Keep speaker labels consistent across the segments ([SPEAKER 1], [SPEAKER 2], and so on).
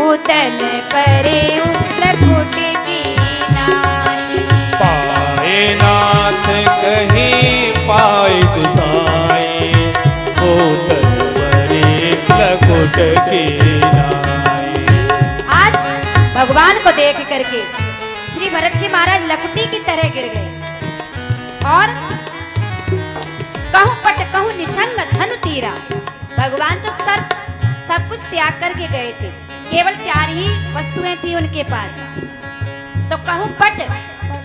[SPEAKER 1] भूतल परे प्रकुट की नाई।
[SPEAKER 2] पाए नाथ कहीं पाए दुसाई, भूतल परे प्रकुट की नाई।
[SPEAKER 1] आज भगवान को देख करके श्री भरत जी महाराज लकुटी की तरह गिर गए और कहूं पट कहूं निशंग धनु तीरा। भगवान तो सब कुछ त्याग करके गए थे, केवल 4 ही वस्तुएं थी उनके पास। तो कहूं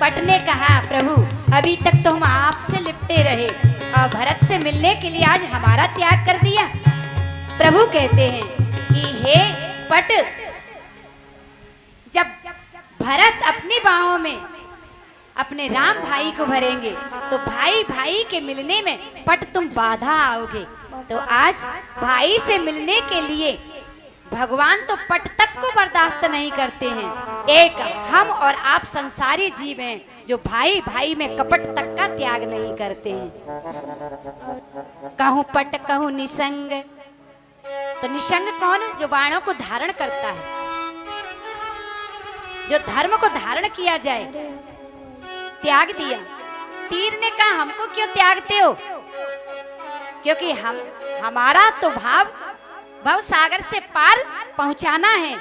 [SPEAKER 1] पट ने कहा प्रभु अभी तक तो हम आपसे लिपटे रहे और भरत से मिलने के लिए आज हमारा त्याग कर दिया। प्रभु कहते हैं कि हे पट, जब भरत अपनी बाहों में अपने राम भाई को भरेंगे तो भाई भाई के मिलने में पट तुम बाधा आओगे। तो आज भाई से मिलने के लिए भगवान तो पट तक को बर्दाश्त नहीं करते हैं। एक हम और आप संसारी जीव हैं जो भाई भाई में कपट तक का त्याग नहीं करते हैं। कहूं पट कहूं निसंग। तो निसंग कौन? जो बाणों को धारण करता है, जो धर्म को धारण किया जाए, त्याग दिया। तीर ने कहा हमको क्यों त्यागते हो? क्योंकि हमारा तो भव सागर से पार पहुंचाना है।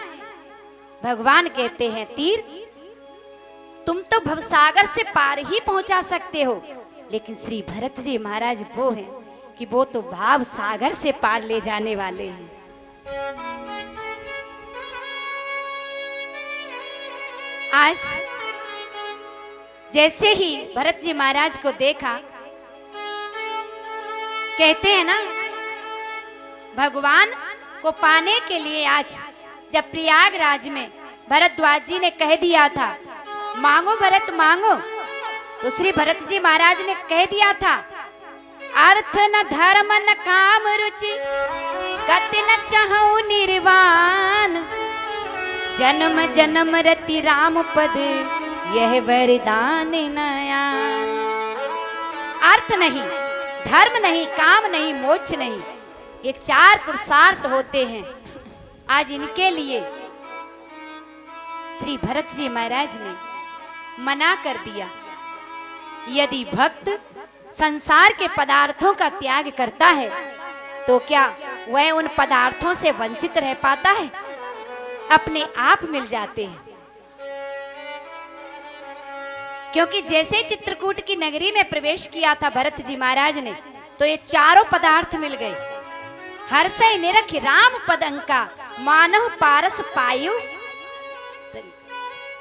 [SPEAKER 1] भगवान कहते हैं तीर तुम तो भव सागर से पार ही पहुंचा सकते हो, लेकिन श्री भरत जी महाराज वो हैं कि वो तो भाव सागर से पार ले जाने वाले हैं। आज जैसे ही भरत जी महाराज को देखा, कहते हैं ना भगवान को पाने के लिए आज जब प्रयागराज में भरद्वाज जी ने कह दिया था मांगो भरत मांगो, तो श्री भरत जी महाराज ने कह दिया था अर्थ न धर्म न काम रुचि, गति न चाहूं निर्वाण, जन्म जन्म रति राम पद यह वरदान नया। अर्थ नहीं, धर्म नहीं, काम नहीं, मोक्ष नहीं, ये 4 पुरुषार्थ होते हैं। आज इनके लिए श्री भरत जी महाराज ने मना कर दिया। यदि भक्त संसार के पदार्थों का त्याग करता है तो क्या वह उन पदार्थों से वंचित रह पाता है? अपने आप मिल जाते हैं। क्योंकि जैसे चित्रकूट की नगरी में प्रवेश किया था भरत जी महाराज ने, तो ये 4 पदार्थ मिल गए। हर्षय निरख राम पदंका मानव पारस पायु।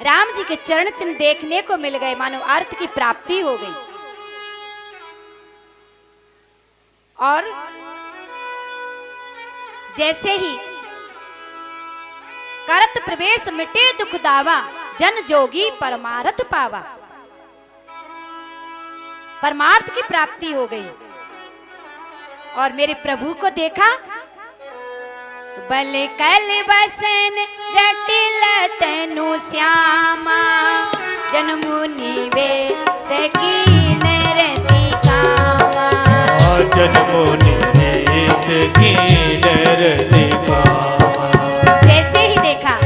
[SPEAKER 1] राम जी के चरण चिन्ह देखने को मिल गए, मानो अर्थ की प्राप्ति हो गई। और जैसे ही करत प्रवेश मिटे दुख दावा, जन जोगी परमार्थ पावा। परमार्थ की प्राप्ति हो गई। और मेरे प्रभु को देखा तो बल कल बसन जटिल तनु श्यामा, जन्मु निवेश कीन रति कामा,
[SPEAKER 2] जन्मु निवेश कीन रति कामा।
[SPEAKER 1] जैसे ही देखा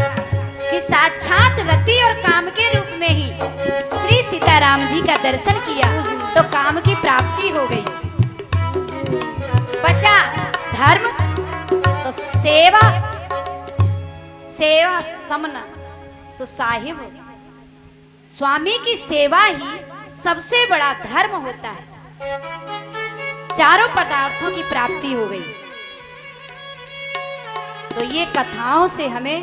[SPEAKER 1] कि साक्षात रति और काम के रूप में ही श्री सीताराम जी का दर्शन किया तो काम की प्राप्ति हो गई। बचा धर्म तो सेवा, सेवा समन सो साहिब। स्वामी की सेवा ही सबसे बड़ा धर्म होता है। 4 पदार्थों की प्राप्ति हो गई। तो ये कथाओं से हमें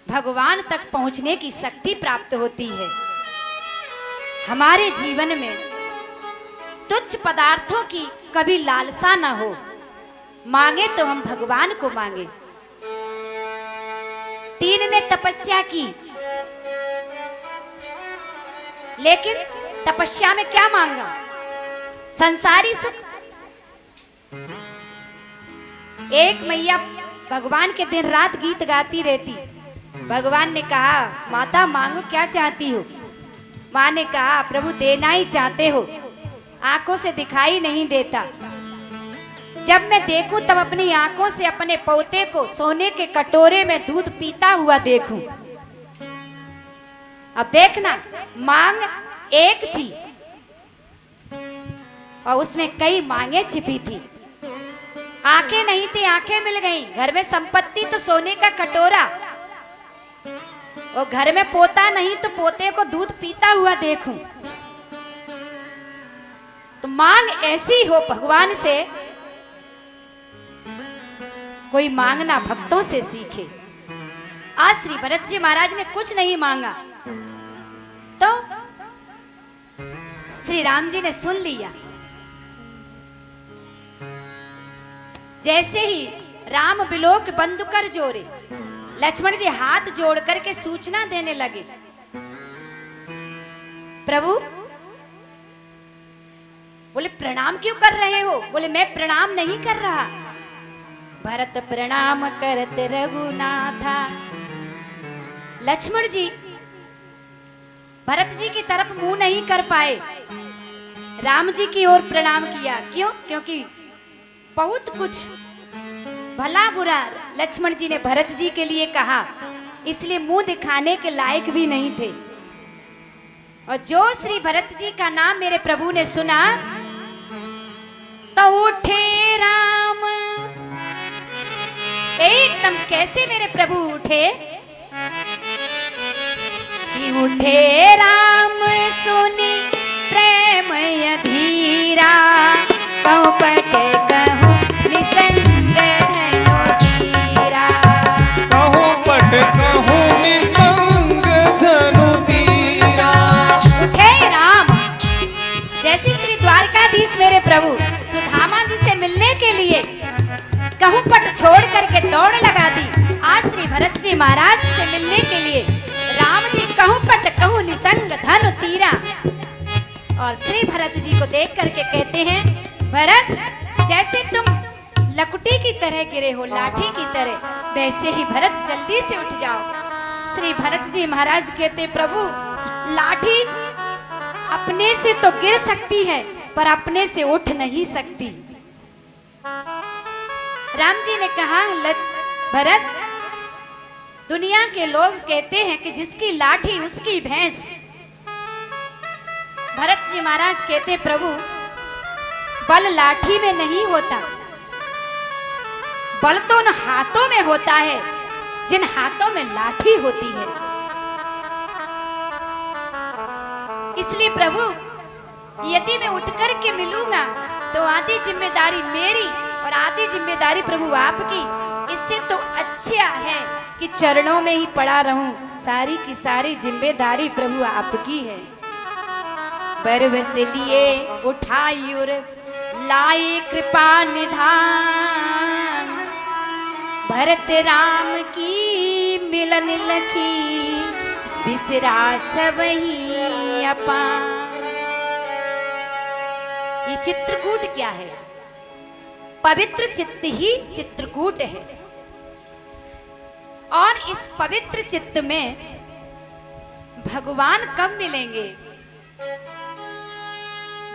[SPEAKER 1] भगवान तक पहुंचने की शक्ति प्राप्त होती है। हमारे जीवन में तुच्छ पदार्थों की कभी लालसा ना हो। मांगे तो हम भगवान को मांगे। 3 ने तपस्या की, लेकिन तपस्या में क्या मांगा? संसारी सुख। एक मैया भगवान के दिन रात गीत गाती रहती। भगवान ने कहा माता मांगो क्या चाहती हो? माँ ने कहा प्रभु देना ही चाहते हो, आंखों से दिखाई नहीं देता। जब मैं देखूं तब अपनी आंखों से अपने पोते को सोने के कटोरे में दूध पीता हुआ देखूं। अब देखना, मांग एक थी और उसमें कई मांगे छिपी थी। आंखें नहीं थी, आंखें मिल गई। घर में संपत्ति तो सोने का कटोरा, और घर में पोता नहीं तो पोते को दूध पीता हुआ देखूं। तो मांग ऐसी हो भगवान से, कोई मांगना भक्तों से सीखे। आज श्री भरत जी महाराज ने कुछ नहीं मांगा तो श्री राम जी ने सुन लिया। जैसे ही राम बिलोक बंद कर जोरे, लक्ष्मण जी हाथ जोड़ करके सूचना देने लगे, प्रभु। बोले प्रणाम क्यों कर रहे हो? बोले मैं प्रणाम नहीं कर रहा। भरत प्रणाम करते रघुनाथा। लक्ष्मण जी भरत जी की तरफ मुंह नहीं कर पाए, राम जी की ओर प्रणाम किया। क्यों? क्योंकि बहुत कुछ भला बुरा लक्ष्मण जी ने भरत जी के लिए कहा, इसलिए मुंह दिखाने के लायक भी नहीं थे। और जो श्री भरत जी का नाम मेरे प्रभु ने सुना तो उठे राम। एकदम कैसे मेरे प्रभु उठे कि उठे राम सुनी प्रेम अधीरा, कहूं पट कहूं निसंग धनु तीरा।
[SPEAKER 2] कहूं पट कहूं निसंग धनु तीरा।
[SPEAKER 1] उठे राम, जैसे श्री द्वारकाधीश मेरे प्रभु सुदामा जी से मिलने के लिए कहूं पट छोड़ करके दौड़ लगा दी। आज श्री भरत जी महाराज से मिलने के लिए राम जी कहूं पट कहूं निसंग धनु तीरा। और श्री भरत जी को देख करके कहते हैं, भरत जैसे तुम लकुटी की तरह गिरे हो, लाठी की तरह, वैसे ही भरत जल्दी से उठ जाओ। श्री भरत जी महाराज कहते, प्रभु लाठी अपने से तो गिर सकती है पर अपने से उठ नहीं सकती। राम जी ने कहा, भरत दुनिया के लोग कहते हैं कि जिसकी लाठी उसकी भैंस। भरत जी महाराज कहते, प्रभु बल लाठी में नहीं होता, बल तो उन हाथों में होता है जिन हाथों में लाठी होती है। इसलिए प्रभु यदि मैं उठ कर के मिलूंगा तो आधी जिम्मेदारी मेरी और आधी जिम्मेदारी प्रभु आपकी। इससे तो अच्छा है कि चरणों में ही पड़ा रहूं, सारी की सारी जिम्मेदारी प्रभु आपकी है। बरबस लिए उठाई और लाई कृपा निधान, भरत राम की मिलन लखी, बिसरा सबही अपान। ये चित्रकूट क्या है? पवित्र चित्त ही चित्रकूट है। और इस पवित्र चित्त में भगवान कब मिलेंगे?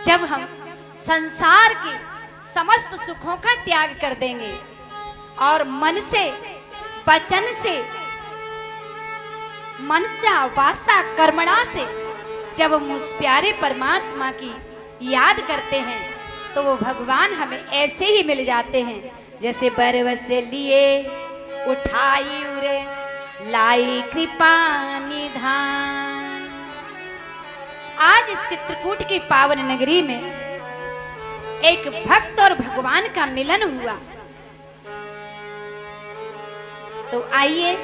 [SPEAKER 1] जब हम संसार के समस्त सुखों का त्याग कर देंगे और मन से, वचन से, मनचा वासा कर्मणा से जब हम उस प्यारे परमात्मा की याद करते हैं तो वो भगवान हमें ऐसे ही मिल जाते हैं जैसे बरबस से लिए उठाई उरे लाई कृपा निधान। आज इस चित्रकूट की पावन नगरी में एक भक्त और भगवान का मिलन हुआ। तो आइए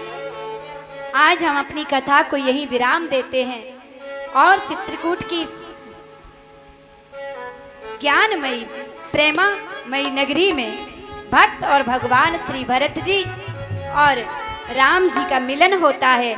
[SPEAKER 1] आज हम अपनी कथा को यही विराम देते हैं और चित्रकूट की ज्ञानमयी प्रेमामयी नगरी में भक्त और भगवान श्री भरत जी और राम जी का मिलन होता है।